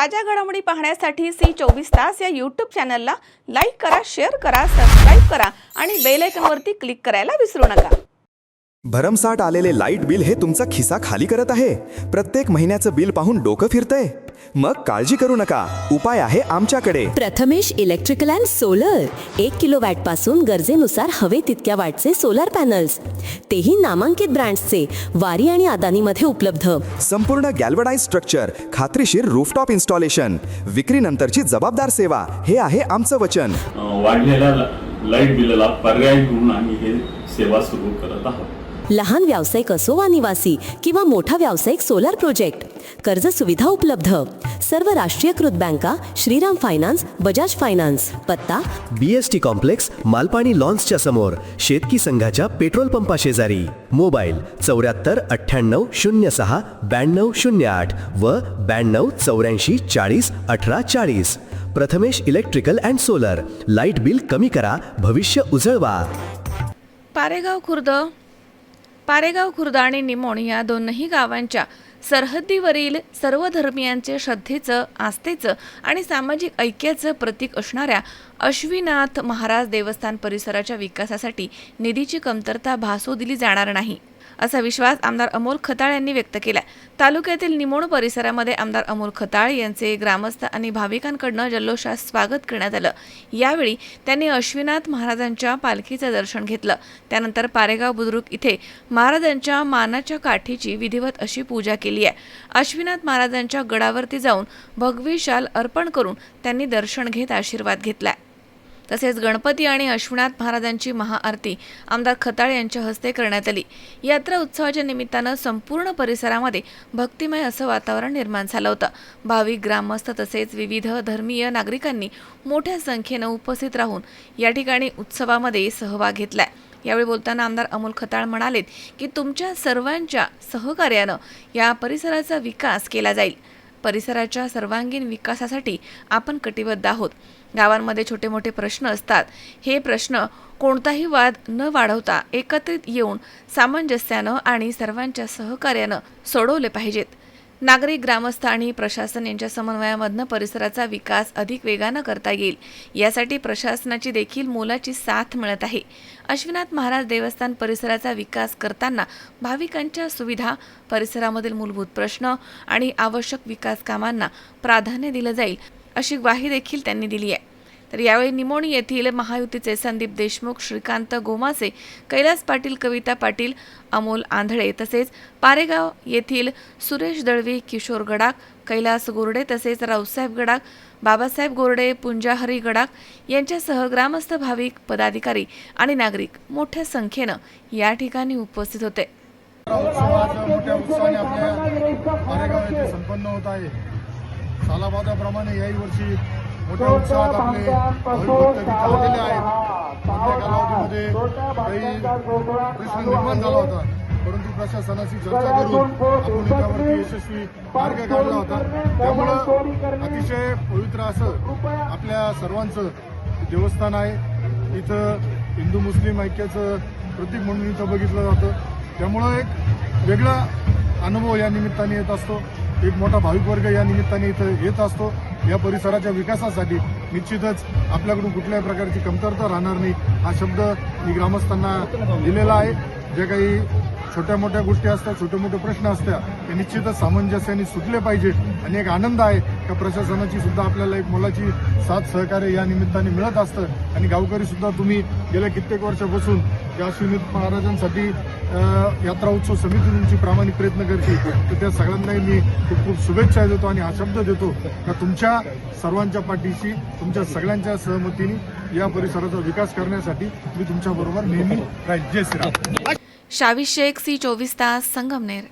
ताज्या घडामोडी पाहण्यासाठी C24 या यूट्यूब चॅनलला लाईक करा, शेअर करा, सबस्क्राईब करा आणि बेल आयकॉनवरती क्लिक करायला विसरू नका। भरमसाठ आलेले लाईट बिल हे तुमचा खिसा खाली करत आहे। प्रत्येक महिन्याचं बिल पाहून डोकं फिरतंय? मग काळजी करू नका, उपाय आहे आमच्याकडे। Prathamesh electrical and solar 1 kilowatt पासून गरजेनुसार हवे तितक्या वॅटचे सोलर पॅनल्स, तेही नामांकित ब्रँड्सचे, वारी आणि अदानीमध्ये उपलब्ध। संपूर्ण गॅल्वनाइज स्ट्रक्चर, खात्रीशीर रूफटॉप इन्स्टॉलेशन, विक्रीनंतरची जबाबदार सेवा, हे आहे आमचं वचन। वाढलेल्या लाईट बिलाला पर्याय म्हणून आम्ही हे सेवा सुरू करत आहोत। लहान व्यावसायिक असो वा निवासी किंवा मोठा व्यावसायिक सोलर प्रोजेक्ट, कर्ज सुविधा उपलब्ध। सर्व राष्ट्रीयकृत बँका, श्रीराम फायनान्स, बजाज फायनान्स। पत्ता BST कॉम्प्लेक्स, मालपाणी लॉन्सच्या समोर, शेतकी संघाच्या पेट्रोल पंपा शेजारी। मोबाईल 74 98 06 92 08 व 92 84 40 18 40। Prathamesh electrical and solar, light bill कमी करा, भविष्य उजळवा। पारेगाव खुर्द आणि निमोण या दोनही गावांच्या सरहद्दीवरील सर्व धर्मियांचे श्रद्धेचं, आस्थेचं आणि सामाजिक ऐक्याचं प्रतीक असणाऱ्या अश्विनाथ महाराज देवस्थान परिसराच्या विकासासाठी निधीची कमतरता भासू दिली जाणार नाही, असा विश्वास आमदार अमोल खताळ यांनी व्यक्त केला। तालुक्यातील निमोण परिसरामध्ये आमदार अमोल खताळ यांचे ग्रामस्थ आणि भाविकांकडून जल्लोषात स्वागत करण्यात आलं। यावेळी त्यांनी अश्विनाथ महाराजांच्या पालखीचं दर्शन घेतलं। त्यानंतर पारेगाव बुद्रुक इथे महाराजांच्या मानाच्या काठीची विधिवत अशी पूजा केली आहे। अश्विनाथ महाराजांच्या गडावरती जाऊन भगवी शाल अर्पण करून त्यांनी दर्शन घेत आशीर्वाद घेतलाय। तसेच गणपती आणि अश्विनाथ महाराजांची महाआरती आमदार खताळ यांच्या हस्ते करण्यात आली। यात्रा उत्सवाच्या निमित्तानं संपूर्ण परिसरामध्ये भक्तिमय असं वातावरण निर्माण झालं होतं। भाविक, ग्रामस्थ तसेच विविध धर्मीय नागरिकांनी मोठ्या संख्येनं उपस्थित राहून या ठिकाणी उत्सवामध्ये सहभाग घेतलाय। यावेळी बोलताना आमदार अमोल खताळ म्हणालेत की तुमच्या सर्वांच्या सहकार्यानं या परिसराचा विकास केला जाईल। परिसराच्या सर्वांगीण विकासासाठी आपण कटिबद्ध आहोत। गावांमध्ये छोटे मोठे प्रश्न असतात, हे प्रश्न कोणताही वाद न वाढवता एकत्रित येऊन सामंजस्यानं आणि सर्वांच्या सहकार्यानं सोडवले पाहिजेत। नागरिक, ग्रामस्थ आणि प्रशासन यांच्या समन्वयामधनं परिसराचा विकास अधिक वेगानं करता येईल, यासाठी प्रशासनाची देखील मोलाची साथ मिळत आहे। अश्विनाथ महाराज देवस्थान परिसराचा विकास करताना भाविकांच्या सुविधा, परिसरामधील मूलभूत प्रश्न आणि आवश्यक विकास कामांना प्राधान्य दिलं जाईल, अशी ग्वाही देखील त्यांनी दिली आहे। तर यावेळी निमोण येथील महायुतीचे संदीप देशमुख, श्रीकांत गोमासे, कैलास पाटील, कविता पाटील, अमोल आंधळे तसेच पारेगाव येथील सुरेश दळवी, किशोर गडाख, कैलास गोरडे तसेच रावसाहेब गडाख, बाबासाहेब गोरडे, पुंजाहरी गडाख यांच्यासह ग्रामस्थ, भाविक, पदाधिकारी आणि नागरिक मोठ्या संख्येनं या ठिकाणी उपस्थित होते। मोठ्या उत्साहाने आपल्या पारेगाव येथे संपन्न होत आहे। सालाबादाप्रमाणे याही वर्षी मोठ्या उत्साहात आपले भाविक भक्त तिथे आलेले आहेत। मधल्या कालावधीमध्ये काही प्रश्न निर्माण झाला होता, परंतु प्रशासनाशी चर्चा करून आपण त्यावरती यशस्वी मार्ग काढला होता। त्यामुळं अतिशय पवित्र असं आपल्या सर्वांचं देवस्थान आहे। इथं हिंदू मुस्लिम ऐक्याचं प्रतीक म्हणून इथं बघितलं जातं। त्यामुळं एक वेगळा अनुभव या निमित्ताने येत असतो। एक मोठा भाविक वर्ग या निमित्ताने इथं येत असतो। या परिसराच्या विकासासाठी निश्चितच आपल्याकडून कुठल्याही प्रकारची कमतरता राहणार नाही, हा शब्द मी ग्रामस्थांना दिलेला आहे। जे काही छोट्या मोठ्या गोष्टी असतात, छोटे मोठे प्रश्न असतात, ते निश्चितच सामंजस्याने सुटले पाहिजेत। आणि एक आनंद आहे का प्रशासनाची सुद्धा आपल्याला एक मोलाची साथ सहकार्य या निमित्ताने मिळत असतं। आणि गावकरी सुद्धा तुम्ही गेल्या कित्येक वर्षापासून या अश्विनाथ महाराजांसाठी यात्रा उत्सव समिती तुमची प्रामाणिक प्रयत्न करते, तर त्या सगळ्यांनाही मी खूप खूप शुभेच्छा देतो आणि हा शब्द देतो का तुमच्या सर्वांच्या पाठीशी, तुमच्या सगळ्यांच्या सहमतीने या परिसराचा विकास करण्यासाठी मी तुमच्याबरोबर नेहमी राहील। जय श्रीराम। शावी शेख, C24 संगमनेर।